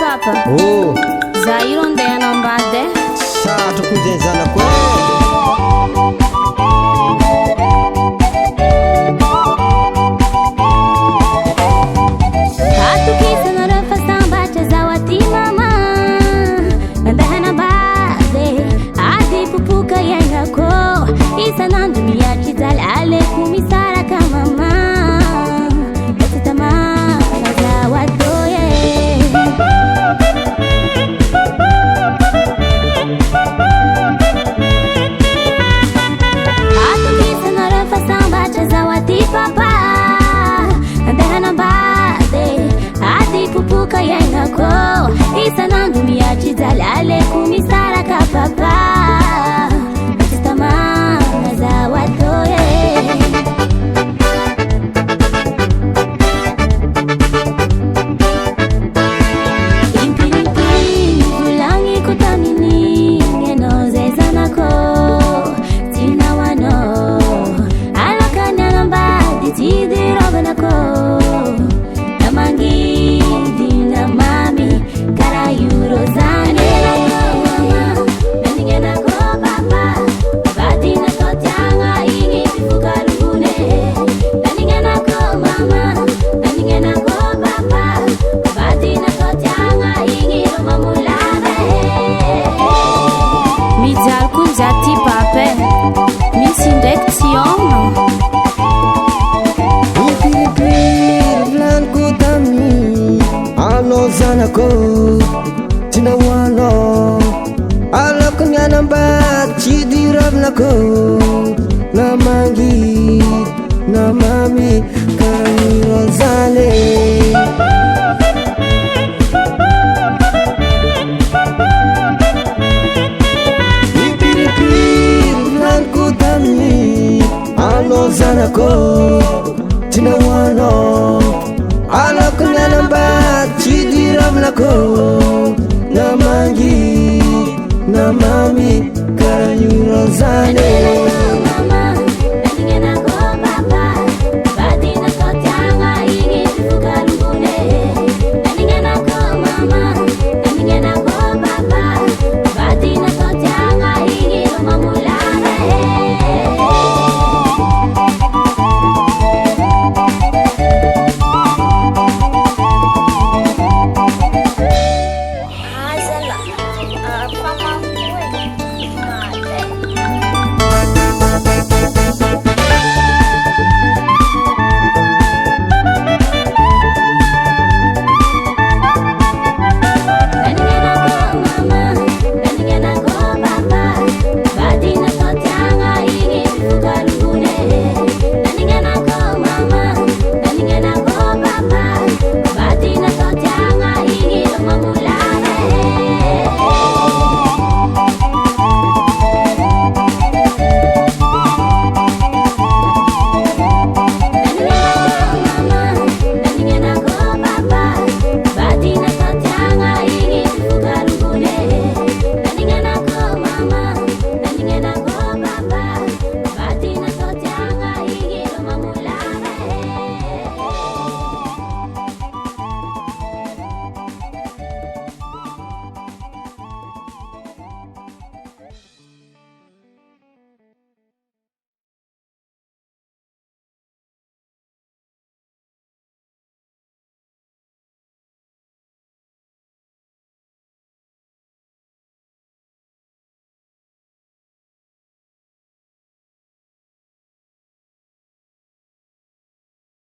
papa. Oh, Zairo andeha anambady e. sarotra koa zay zanako Atokisana fa sambatra zaho aty mama. Andeha anambady ady popoka iainako. Isanandro miatry jaly aleko misaraka mama. Tsy tamana zaho atô e. Atokisana fa sambatra zaho aty papa. Andeha anambady ady popoka iainako. Isanandro miatry jaly aleko misaraka papa. Tsy tamana zaho atô e. Impirimpiri volagnico taminy ianao zay zanako. Tsy nahoanao alokany anambady tsy dirovinako. Namangidy namamy karaha io rô zany nandignanako papa. Vadina tao tiagna igny fifokarone. Nandignanako mama, nandignanako papa. Vadina tao tiagna igny rô mamolava mijaly koa njaty ty papa e. Misy ndraiky tsy omno. Impirimpiri volaniko taminy anao zanako. Tsy nahoanao aloko ny anambady tsy dirovinako. Namangidy namamy karaha io zany Impirimpiri volaniko taminy anao zanako. Tsy nahoanao aloko ny anambady tsy dirovinako. Namangidy namamy karaha io zany